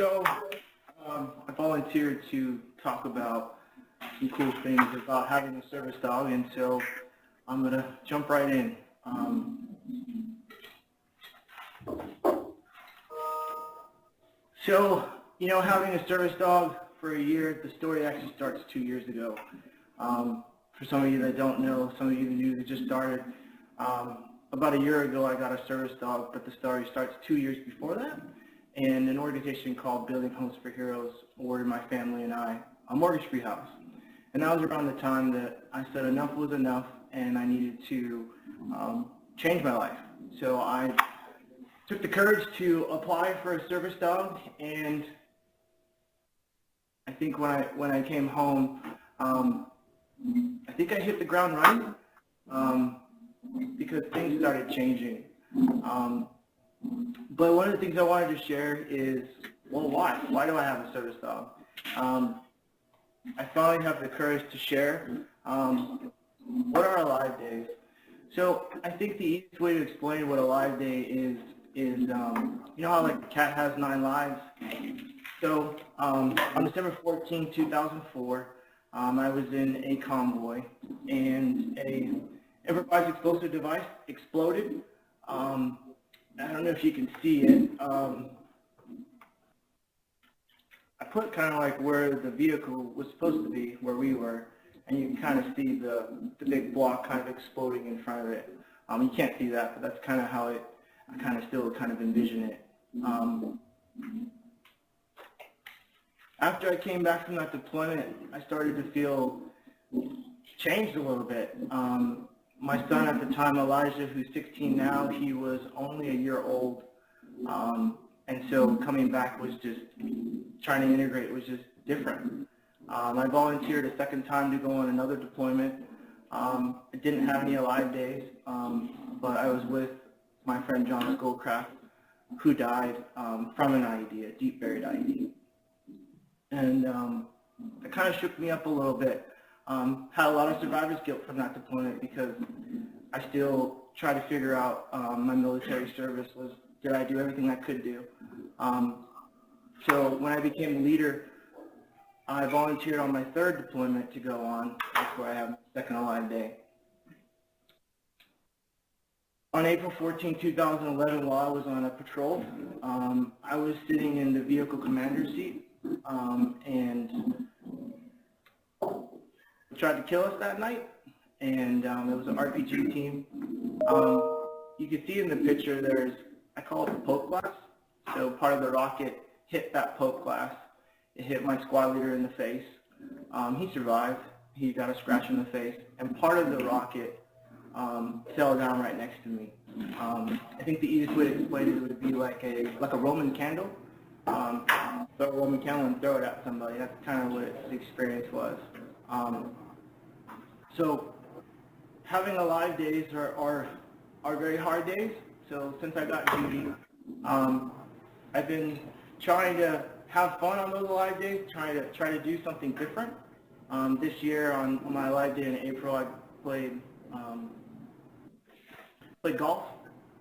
So I volunteered to talk about some cool things about having a service dog, and so I'm going to jump right in. Having a service dog for a year, the story actually starts 2 years ago. For some of you that don't know, some of you new that just started, about a year ago I got a service dog, but the story starts 2 years before that. And an organization called Building Homes for Heroes awarded my family and I a mortgage-free house. And that was around the time that I said enough was enough and I needed to change my life. So I took the courage to apply for a service dog, and I think when I came home, I think I hit the ground running because things started changing. But one of the things I wanted to share is, well, why? Why do I have a service dog? I finally have the courage to share what are Alive Days. So I think the easiest way to explain what Alive Day is you know how like a cat has 9 lives? So on December 14, 2004, I was in a convoy and a improvised explosive device exploded. I don't know if you can see it. I put kind of like where the vehicle was supposed to be, where we were, and you can kind of see the big block kind of exploding in front of it. You can't see that, but that's kind of how I kind of still kind of envision it. After I came back from that deployment, I started to feel changed a little bit. My son at the time, Elijah, who's 16 now, he was only a year old. And so coming back was just, trying to integrate was just different. I volunteered a second time to go on another deployment. I didn't have any Alive Days, but I was with my friend John Schoolcraft, who died from an IED, a deep buried IED. And it kind of shook me up a little bit. Had a lot of survivor's guilt from that deployment because I still try to figure out my military service was, did I do everything I could do? So when I became a leader, I volunteered on my 3rd deployment to go on. That's where I have my second Alive Day. On April 14, 2011, while I was on a patrol, I was sitting in the vehicle commander seat, and tried to kill us that night, and it was an RPG team. You can see in the picture there's, I call it the poke glass. So part of the rocket hit that poke glass. It hit my squad leader in the face. He survived. He got a scratch in the face, and part of the rocket fell down right next to me. I think the easiest way to explain it would be like a Roman candle. Throw a Roman candle and throw it at somebody. That's kind of what the experience was. So having Alive Days are very hard days. So since I got Judie, I've been trying to have fun on those Alive Days, try to do something different. This year on my Alive Day in April, I played golf.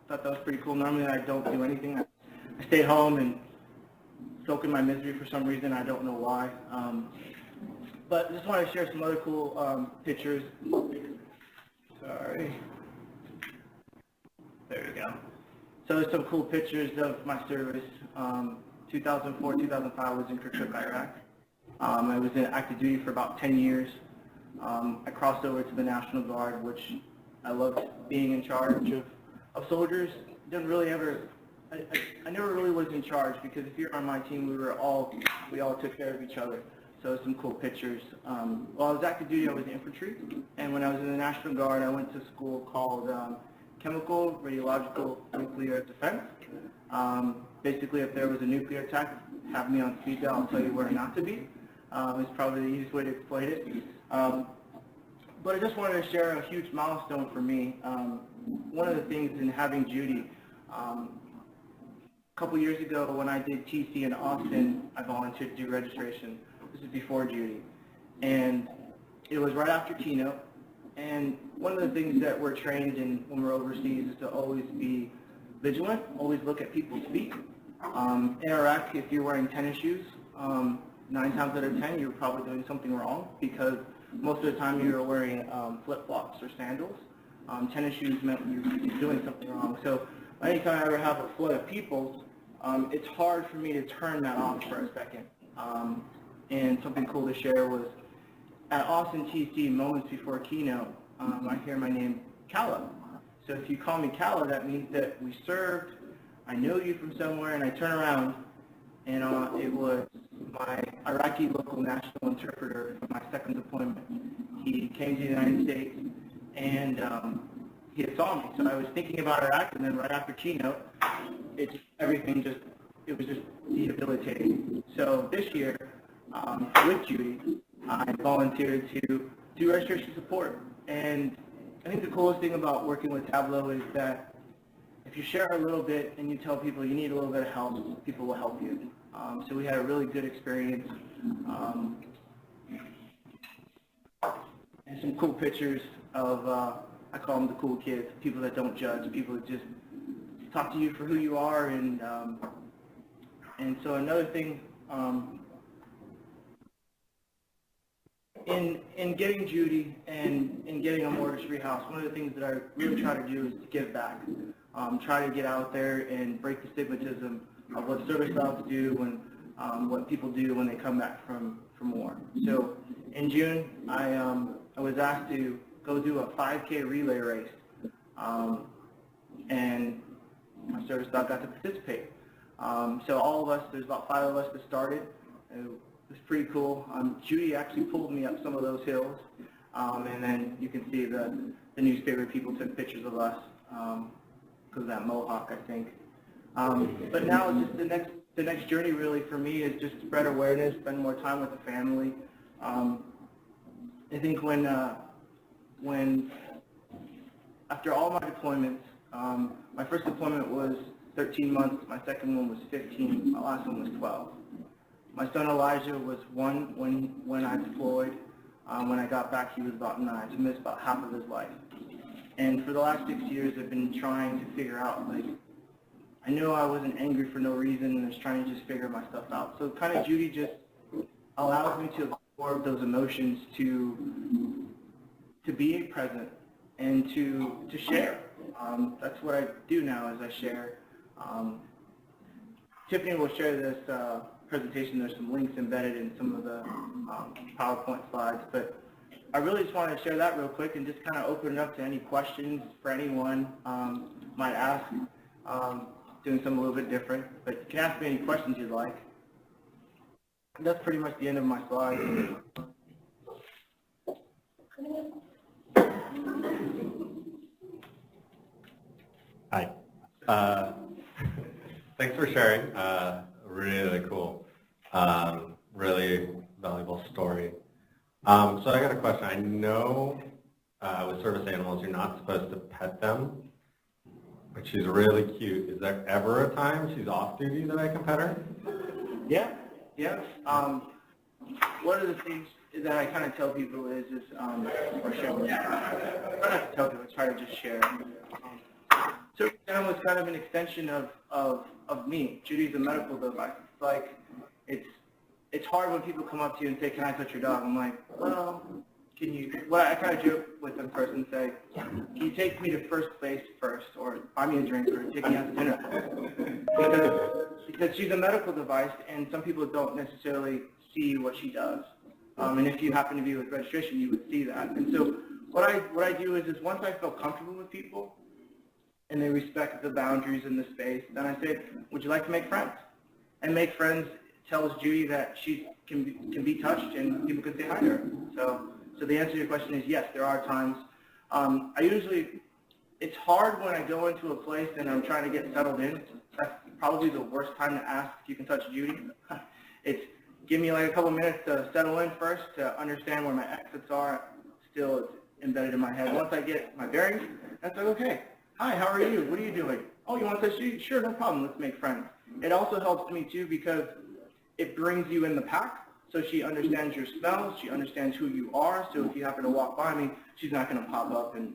Thought that was pretty cool. Normally I don't do anything. I stay home and soak in my misery for some reason. I don't know why. But I just want to share some other cool pictures. Sorry. There we go. So there's some cool pictures of my service. 2004, 2005, I was in Kirkuk, Iraq. I was in active duty for about 10 years. I crossed over to the National Guard, which I loved being in charge of soldiers. Didn't really ever, I never really was in charge because if you're on my team, we all took care of each other. So some cool pictures. While I was active duty, I was infantry, and when I was in the National Guard, I went to school called Chemical, Radiological, Nuclear Defense. Basically, if there was a nuclear attack, have me on speed dial, I'll tell you where not to be. It's probably the easiest way to explain it. But I just wanted to share a huge milestone for me. One of the things in having Judie, a couple years ago when I did TC in Austin, I volunteered to do registration. This is before Judie. And it was right after keynote. And one of the things that we're trained in when we're overseas is to always be vigilant, always look at people's feet. In Iraq, if you're wearing tennis shoes, 9 times out of 10, you're probably doing something wrong because most of the time you're wearing flip-flops or sandals. Tennis shoes meant you're doing something wrong. So anytime I ever have a flood of people, it's hard for me to turn that off for a second. And something cool to share was at Austin TC, moments before keynote, I hear my name, Cala. So if you call me Cala, that means that we served, I know you from somewhere, and I turn around, and it was my Iraqi local national interpreter for my second deployment. He came to the United States, and he had saw me. So I was thinking about Iraq, and then right after keynote, it was just debilitating. So this year, with Judie, I volunteered to do registration support. And I think the coolest thing about working with Tableau is that if you share a little bit and you tell people you need a little bit of help, people will help you. So we had a really good experience. And some cool pictures of, I call them the cool kids, people that don't judge, people that just talk to you for who you are. And so another thing, in getting Judie and in getting a mortgage-free house, one of the things that I really try to do is to give back. Try to get out there and break the stigmatism of what service dogs do and what people do when they come back from war. So in June, I was asked to go do a 5K relay race, and my service dog got to participate. So all of us, there's about 5 of us that started. It was pretty cool. Judie actually pulled me up some of those hills, and then you can see the newspaper people took pictures of us because of that mohawk, I think. But now just the next journey really for me is just spread awareness, spend more time with the family. I think when after all my deployments, my first deployment was 13 months, my second one was 15, my last one was 12. My son Elijah was 1 when I deployed. When I got back, he was about 9, so he missed about half of his life. And for the last 6 years, I've been trying to figure out, like, I know I wasn't angry for no reason, and I was trying to just figure my stuff out. So kind of Judie just allows me to absorb those emotions, to be present, and to share. That's what I do now, is I share. Tiffany will share this presentation. There's some links embedded in some of the PowerPoint slides, but I really just wanted to share that real quick and just kind of open it up to any questions for anyone might ask. Doing something a little bit different, but you can ask me any questions you'd like. That's pretty much the end of my slides. Hi. Thanks for sharing. Really cool. Really valuable story. So I got a question. I know with service animals, you're not supposed to pet them, but she's really cute. Is there ever a time she's off duty that I can pet her? Yeah. One of the things that I kind of tell people is or share with them. I try not to tell people, I try to just share. Service animal is kind of an extension of me. Judie's a medical device. It's like, it's hard when people come up to you and say, "Can I touch your dog?" I'm like, well, can you? Well, I kind of joke with them first and say, "Can you take me to first base first, or buy me a drink, or take me out to dinner?" Because she's a medical device, and some people don't necessarily see what she does. And if you happen to be with registration, you would see that. And so what I do is once I feel comfortable with people, and they respect the boundaries in the space, then I say, "Would you like to make friends?" And make friends tells Judie that she can be touched and people can say hi to her. So the answer to your question is yes, there are times. It's hard when I go into a place and I'm trying to get settled in. That's probably the worst time to ask if you can touch Judie. It's give me like a couple minutes to settle in first, to understand where my exits are. Still, it's embedded in my head. Once I get my bearings, that's like, okay, hi, how are you? What are you doing? Oh, you want to touch Judie? Sure, no problem. Let's make friends. It also helps me too because it brings you in the pack, so she understands your smells, she understands who you are, so if you happen to walk by me, she's not going to pop up and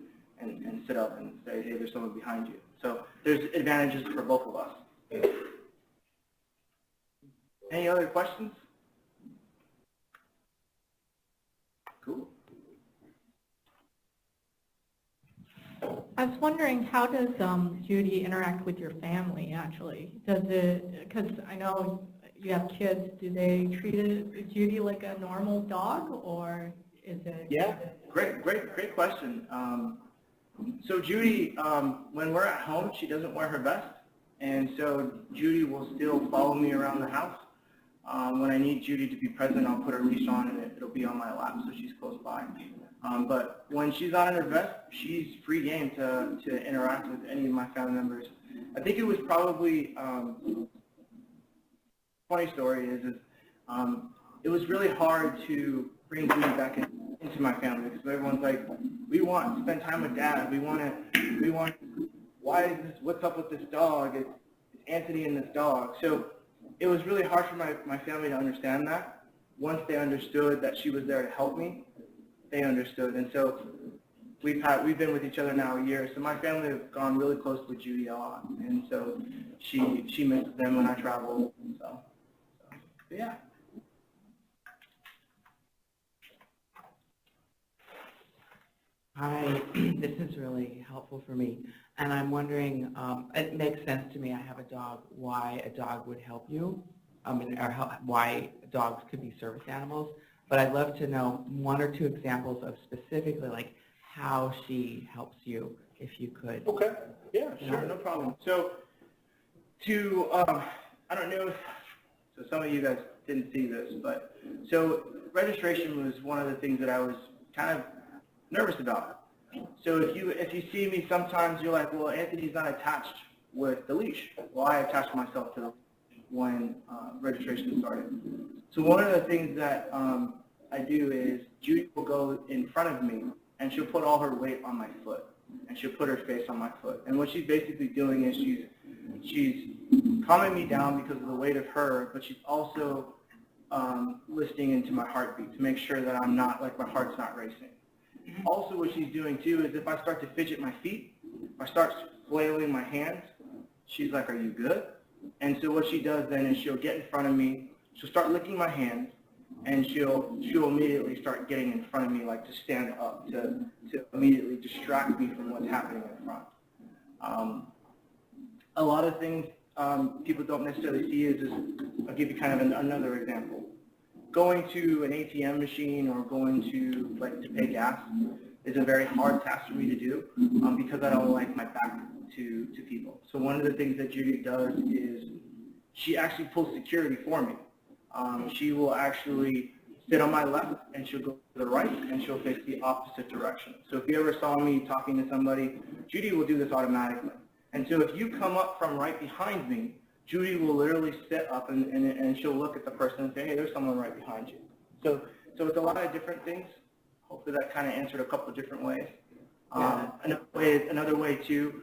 sit up and say, hey, there's someone behind you. So there's advantages for both of us. Any other questions? Cool. I was wondering, how does Judie interact with your family, actually? Does it, because I know you have kids, do they treat Judie like a normal dog, or is it? Yeah, great question. So Judie, when we're at home, she doesn't wear her vest, and so Judie will still follow me around the house. When I need Judie to be present, I'll put her leash on and it'll be on my lap, so she's close by. But when she's not in her vest, she's free game to interact with any of my family members. I think it was probably, funny story is it was really hard to bring Judie back into my family because everyone's like, we want to spend time with Dad. We want, why is this, what's up with this dog? It's Anthony and this dog. So it was really hard for my family to understand that. Once they understood that she was there to help me, they understood. And so we've been with each other now a year. So my family have gone really close with Judie a lot. And so she misses them when I travel. So yeah. Hi, this is really helpful for me. And I'm wondering, it makes sense to me, I have a dog, why a dog would help you, why dogs could be service animals. But I'd love to know one or two examples of specifically like how she helps you, if you could. Okay. Yeah, sure, no problem. So I don't know if, so some of you guys didn't see this, but so registration was one of the things that I was kind of nervous about. So if you see me, sometimes you're like, well, Anthony's not attached with the leash. Well, I attached myself to the leash when registration started. So one of the things that I do is Judie will go in front of me and she'll put all her weight on my foot and she'll put her face on my foot. And what she's basically doing is she's calming me down because of the weight of her, but she's also listening into my heartbeat to make sure that I'm not, like my heart's not racing. Also what she's doing too is if I start to fidget my feet, if I start flailing my hands, she's like, are you good? And so what she does then is she'll get in front of me, she'll start licking my hands, and she'll immediately start getting in front of me, like to stand up, to immediately distract me from what's happening in front. A lot of things people don't necessarily see is I'll give you kind of another example. Going to an ATM machine or going to pay gas is a very hard task for me to do because I don't like my back to people. So one of the things that Judie does is she actually pulls security for me. She will actually sit on my left and she'll go to the right and she'll face the opposite direction. So if you ever saw me talking to somebody, Judie will do this automatically. And so if you come up from right behind me, Judie will literally sit up and she'll look at the person and say, hey, there's someone right behind you. So it's a lot of different things. Hopefully that kind of answered a couple of different ways. Another way too,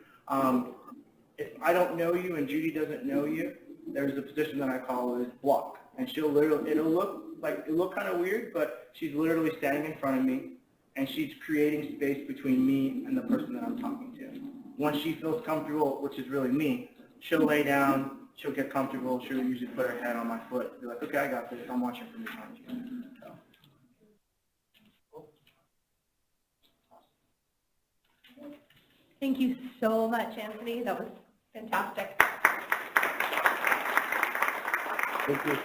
if I don't know you and Judie doesn't know you, there's a position that I call is block. And she'll literally, it'll look kind of weird, but she's literally standing in front of me and she's creating space between me and the person that I'm talking to. Once she feels comfortable, which is really me, she'll lay down, she'll get comfortable, she'll usually put her head on my foot, be like, okay, I got this, I'm watching from behind you. So. Thank you so much, Anthony. That was fantastic. Thank you.